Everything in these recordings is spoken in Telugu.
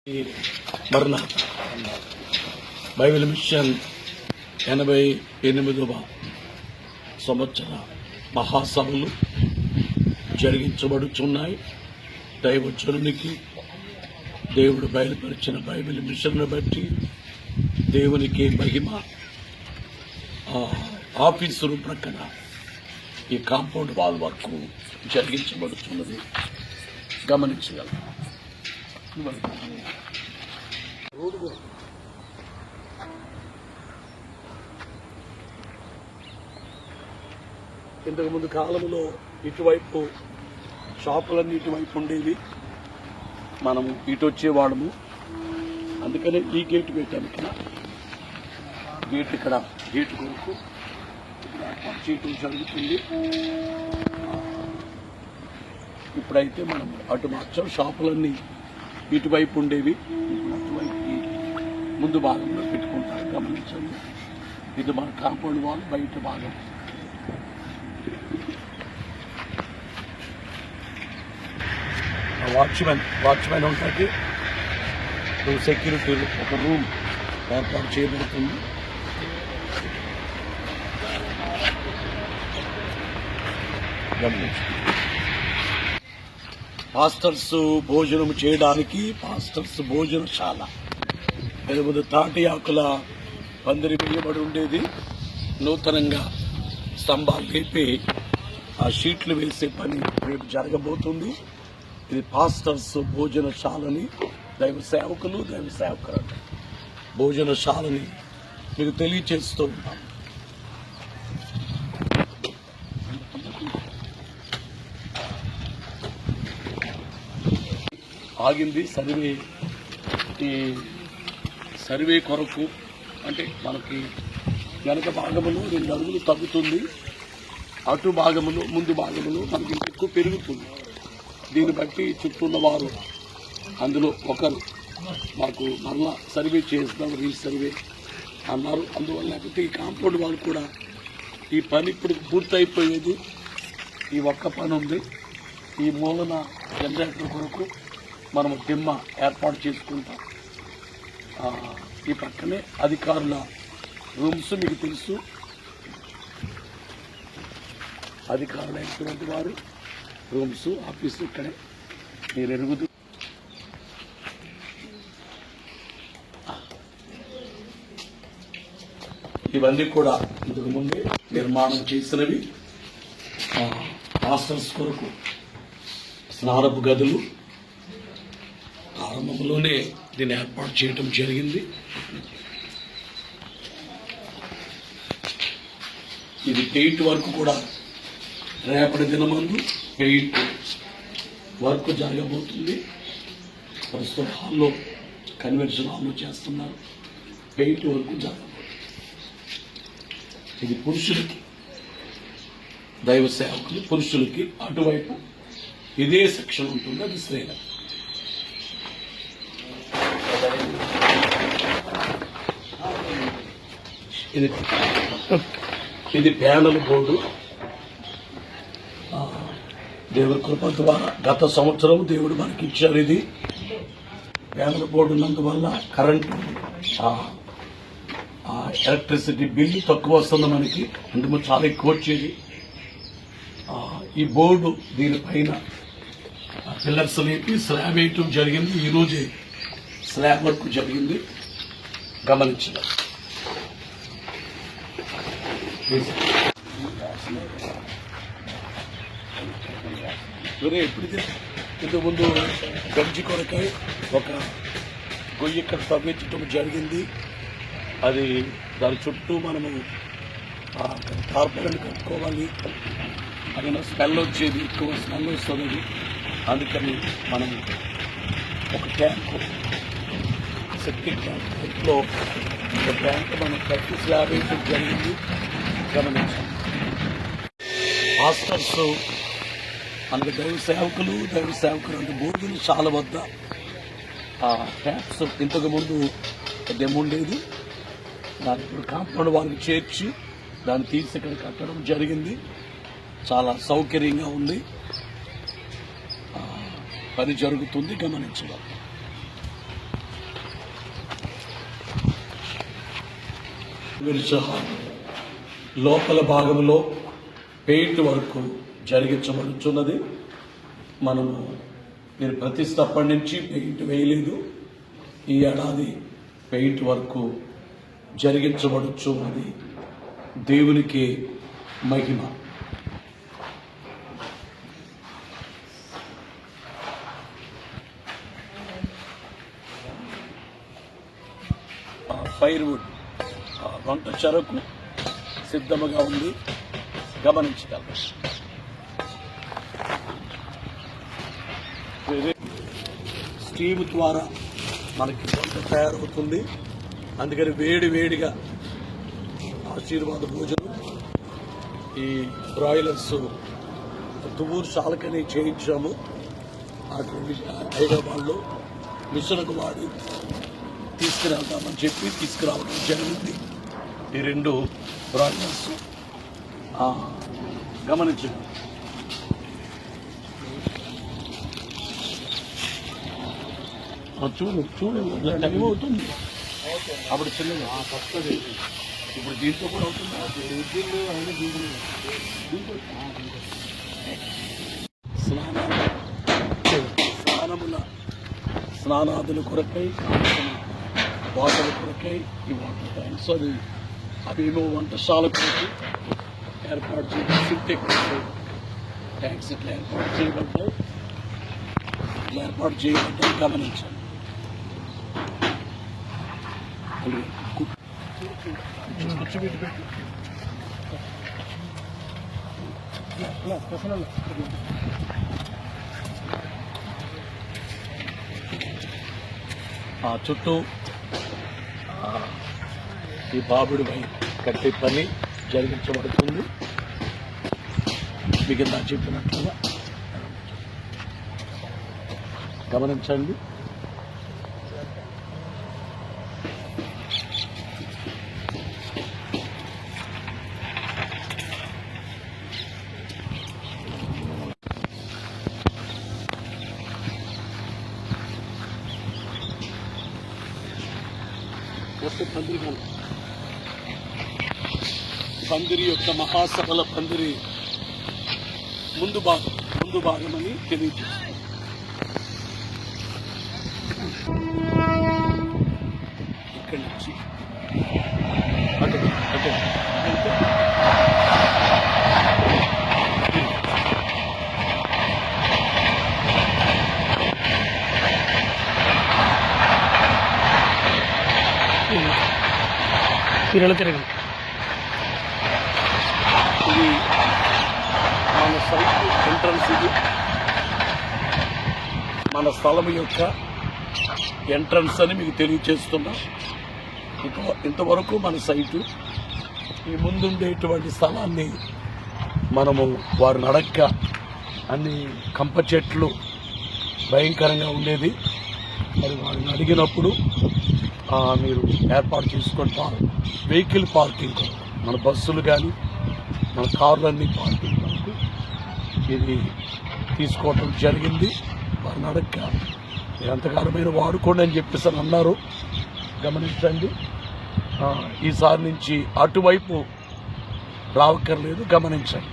మరణాత బైబిల్ మిషన్ 88వ సంవత్సర మహాసభలు జరిగించబడుచున్నాయి. దైవజనునికి దేవుడు బయలుపరిచిన బైబిల్ మిషన్ను బట్టి దేవునికి మహిమ. ఆఫీసు ప్రక్కన ఈ కాంపౌండ్ వాల్ వర్క్ జరిగించబడుతున్నది గమనించగలరు. ఇంతకుముందు కాలంలో ఇటువైపు షాపులన్నీ ఇటువైపు ఉండేవి, మనం ఇటు వచ్చేవాళ్ళము. అందుకనే ఈ గేటు పెట్టాము. ఇక్కడ గేటు కొరకు చీటు జరుగుతుంది. ఇప్పుడైతే మనం అటు మార్చాం. షాపులన్నీ ఇటువైపు ఉండేవి, అటువైపు ముందు భాగంలో పెట్టుకుంటారు. గమనించండి, ఇది మన కాంపౌండ్ వాల్ బయట భాగం. వాచ్మెన్ ఉంటాకి సెక్యూరిటీ ఒక రూమ్ ఏర్పాటు చేయబడుతుంది. గమనించండి, పాస్టర్స్ భోజనం చేయడానికి పాస్టర్స్ భోజనశాల ఎనిమిది తాటి ఆకుల పందిరి వేయబడి ఉండేది. నూతనంగా స్తంభాలు లేపి ఆ షీట్లు వేసే పని రేపు జరగబోతుంది. ఇది పాస్టర్స్ భోజనశాలని దైవ సేవకులు భోజనశాలని మీకు తెలియచేస్తూ ఉన్నాం. ఆగింది సర్వే కొరకు. అంటే మనకి వెనక భాగములో 2 అడుగులు తగ్గుతుంది, అటు భాగములో ముందు భాగములో మనకి ఎక్కువ పెరుగుతుంది. దీన్ని బట్టి చుట్టూన్న వారు అందులో ఒకరు మాకు మరలా సర్వే చేస్తాం, రీసర్వే అన్నారు. అందువల్ల లేకపోతే ఈ కాంపౌండ్ వాళ్ళు కూడా ఈ పని ఇప్పుడు పూర్తయిపోయేది. ఈ ఒక్క పని ఉంది. ఈ మూలన జనరేటర్ కొరకు మనము దిమ్మ ఏర్పాటు చేసుకుంటాం. ఈ పక్కనే అధికారుల రూమ్స్ మీకు తెలుసు. అధికారులైనటువంటి వారు రూమ్స్, ఆఫీసు ఇక్కడే మీరు ఎరుగుదు. ఇవన్నీ కూడా ఇంతకుముందే నిర్మాణం చేసినవి. మాస్టర్స్ కొరకు స్నానపు గదులు ప్రారంభంలోనే దీన్ని ఏర్పాటు చేయడం జరిగింది. ఇది పెయింట్ వర్క్ కూడా రేపటి దినమందు పెయింట్ వర్క్ జరగబోతుంది. ప్రస్తుతం హాల్లో కన్వెన్షన్ హాల్లో చేస్తున్నారు. పెయింట్ వర్క్ జరగబోతుంది. ఇది పురుషులకి, దైవ సేవకులు పురుషులకి. అటువైపు ఇదే సెక్షన్ ఉంటుంది, అది స్త్రీలకు. ఇది ప్యానల్ బోర్డు. దేవుడి కృప ద్వారా గత సంవత్సరం దేవుడు మనకి ఇచ్చారు. ఇది ప్యానల్ బోర్డు ఉన్నందువల్ల కరెంటు ఎలక్ట్రిసిటీ బిల్లు తక్కువ వస్తుంది మనకి. అందుకు చాలా ఎక్కువ వచ్చేది. ఈ బోర్డు దీనిపైన పిల్లర్స్ లేపి స్లాబ్ వేయటం జరిగింది. ఈరోజే స్లాబ్ వర్క్ జరిగింది. గమనించిన ఎప్పుడైతే ఇంతకుముందు గంజి కొరకై ఒక గొయ్యి ఇక్కడ తవ్వించడం జరిగింది. అది దాని చుట్టూ మనము టార్పాలిన్ కట్టుకోవాలి. అది స్మెల్ వచ్చేది, ఎక్కువ స్మెల్ వస్తుంది. అందుకని మనం ఒక ట్యాంకు, సెప్టిక్ ట్యాంక్లో ఒక ట్యాంక్ మనం కట్టి స్లాబ్ వేయడం జరిగింది. గమనించాం. మాస్టర్స్ మనకి దైవ సేవకులు అంటే భోజనశాల వద్ద ట్యాప్స్ ఇంతకుముందు ఉండేది. దాన్ని ఇప్పుడు కాంపౌండ్ వారికి చేర్చి దాన్ని తీసి ఇక్కడ కట్టడం జరిగింది. చాలా సౌకర్యంగా ఉంది. పని జరుగుతుంది, గమనించడం. లోపల భాగంలో పెయింట్ వర్క్ జరిగించబడుతున్నది. మనము నేను ప్రతిష్టప్పటి నుంచి పెయింట్ వేయలేదు. ఈ ఏడాది పెయింట్ వర్క్ జరిగించబడుచున్నది. దేవునికి మహిమ. ఫైర్వుడ్ వంట చెరకు సిద్ధముగా ఉంది, గమనించగలరు. స్టీమ్ ద్వారా మనకి వంట తయారవుతుంది. అందుకని వేడి వేడిగా ఆశీర్వాద భోజనం. ఈ బ్రాయిలర్స్ తువ్వూరు శాలకని చేయించాము. హైదరాబాద్లో మిషన్కు వాడి తీసుకురావడామని చెప్పి తీసుకురావడం జరిగింది. ఈ 2 బ్రాయిలర్స్ గమనించండి. చూడు టైం అవుతుంది. అప్పుడు చిన్నది వస్తుంది. ఇప్పుడు దీంతో కూడా అవుతుంది. స్నానాదుల కొరకై, వాటర్ కొరకై ఈ వాటర్ ట్యాంక్స్ అవేమో వంటశాల కొరకు ఏర్పాటు చేసి సింటెక్స్ ట్యాంక్స్ ఇట్లా ఏర్పాటు చేయబడ్డాయి. గమనించండి. చుట్టూ ఈ బాబుడి పై కట్టే పని జరిగించబడుతుంది. మీకు నా చెప్పినట్లుగా గమనించండి. పందిరి యొక్క మహాసభల పందిరి ముందు భాగమని తెలియజేస్తుంది. ఇక్కడి నుంచి తిరగండి. ఇది మన సైట్ ఎంట్రన్స్. ఇది మన స్థలం యొక్క ఎంట్రన్స్ అని మీకు తెలియజేస్తున్నా. ఇంతవరకు మన సైటు ఈ ముందుండేటువంటి స్థలాన్ని మనము వారు నడక్క అన్ని కంప చెట్లు భయంకరంగా ఉండేది. మరి వారిని అడిగినప్పుడు మీరు ఏర్పాటు చేసుకొని వెహికల్ పార్కింగ్, మన బస్సులు కానీ మన కార్లన్నీ పార్కింగ్ వరకు ఇది తీసుకోవటం జరిగింది. వారిని అడక్క ఎంతకాలమైన వాడుకోండి అని చెప్పేసి అన్నారు. గమనించండి. ఈసారి నుంచి అటువైపు రావక్కర్లేదు. గమనించండి.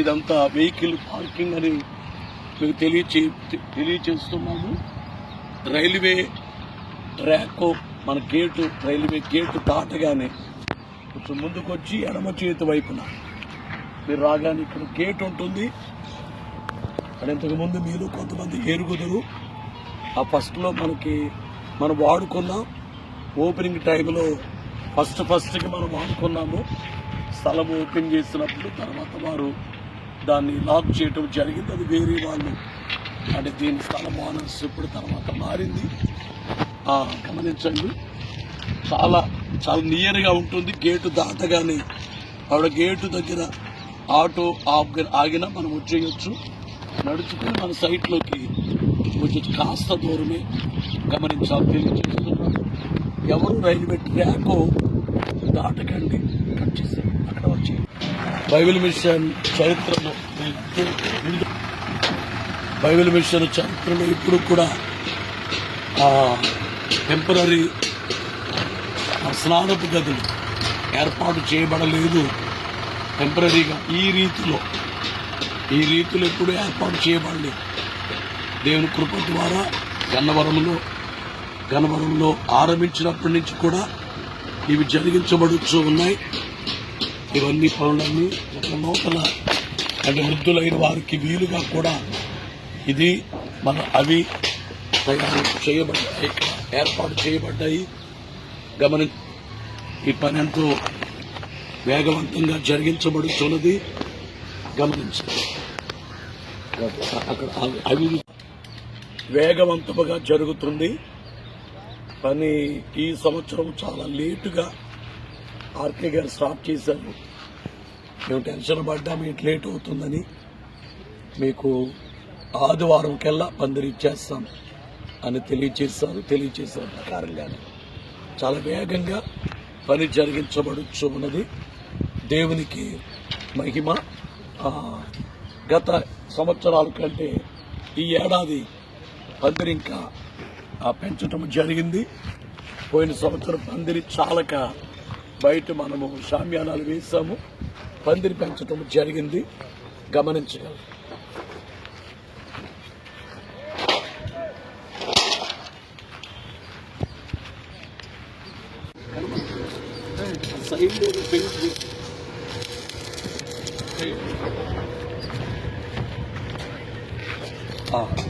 ఇదంతా వెహికల్ పార్కింగ్ అని మీకు తెలియచేస్తున్నాము. రైల్వే ట్రాక్ మన గేటు, రైల్వే గేటు దాటగానే కొంచెం ముందుకొచ్చి ఎడమ చేతి వైపున మీరు రాగానే ఇక్కడ గేట్ ఉంటుంది. అక్కడ ఇంతకుముందు మీరు కొంతమంది ఎరుగుదురు. ఆ ఫస్ట్లో మనం వాడుకున్నాం. ఓపెనింగ్ టైంలో ఫస్ట్కి మనం వాడుకున్నాము. స్థలం ఓపెన్ చేసినప్పుడు తర్వాత వారు దాన్ని లాక్ చేయటం జరిగింది. అది వేరే వాళ్ళు, అంటే దీని స్థలం ఓనర్స్ ఇప్పుడు తర్వాత మారింది. గమనించండి. చాలా చాలా నియర్గా ఉంటుంది. గేటు దాటగానే ఆవిడ గేటు దగ్గర ఆటో ఆగినా మనం వచ్చేయచ్చు. నడుచుకుని మన సైట్లోకి వచ్చి కాస్త దూరమే గమనించాలి. తెలియజేస్తున్నాను. ఎవరు రైల్వే ట్రాక్ దాటకండి. కట్ చేసి అక్కడ వచ్చి బైబిల్ మిషన్ చరిత్రలో ఇప్పుడు కూడా టెంపరీ స్నానపు గదులు ఏర్పాటు చేయబడలేదు. టెంపరీగా ఈ రీతిలో ఎప్పుడు ఏర్పాటు చేయబడలేదు. దేవుని కృప ద్వారా గన్నవరంలో ఆరంభించినప్పటి నుంచి కూడా ఇవి జరిగించబడుతూ ఉన్నాయి. ఇవన్నీ పనులన్నీ ఒక లోపల అంటే వృద్ధులైన వారికి వీలుగా కూడా ఇది అవి తయారు చేయబడ్డాయి, ఏర్పాటు చేయబడ్డాయి. ఈ పని ఎంతో వేగవంతంగా జరిగించబడుతున్నది. గమనించండి, అక్కడ అవి వేగవంతముగా జరుగుతుంది. పని ఈ సంవత్సరం చాలా లేటుగా ఆర్కే గారు స్టార్ట్ చేశారు. మేము టెన్షన్ పడ్డా మీకు లేట్ అవుతుందని మీకు ఆదివారం కల్లా పందిరిచ్చేస్తాం అని తెలియచేసిన ప్రకారంగానే చాలా వేగంగా పని జరిగించబడుచు ఉన్నది. దేవునికి మహిమ. గత సంవత్సరాల కంటే ఈ ఏడాది పందిరి ఇంకా పెంచటం జరిగింది. పోయిన సంవత్సరం పందిరి చాలక బయట మనము షామ్యానాలు వేసాము. పందిరి పెంచటం జరిగింది. గమనించగలరు.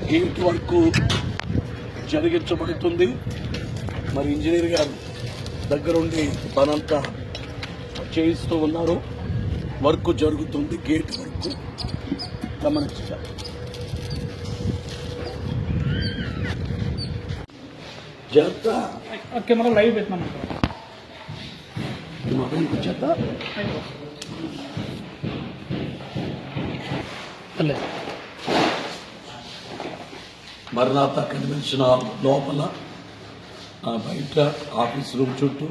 గేట్ వర్క్ జరిగించబడుతుంది. మరి ఇంజనీర్ గారు దగ్గరుండి పనంతా చేయిస్తూ ఉన్నారు. వర్క్ జరుగుతుంది. గేట్ వర్క్ గమనించాలి. జాగ్రత్త. కెమెరా లైవ్ పెట్టినాం. మొబైల్ వచ్చాక మరణాత కన్వెన్షన్ హాల్ లోపల బయట ఆఫీస్ రూమ్ చుట్టూ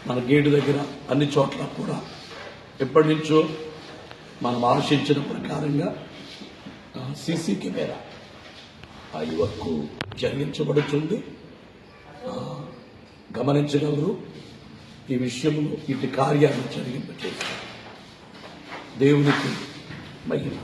మన గేటు దగ్గర అన్ని చోట్ల కూడా ఎప్పటి నుంచో మనం ఆలోచించిన ప్రకారంగా సీసీ కెమెరా ఈ వర్క్ జరిగించబడుతుంది. గమనించగలరు. ఈ విషయంలో ఇటు కార్యాలను జరిగింపచేస్తారు. దేవునికి మహిమ.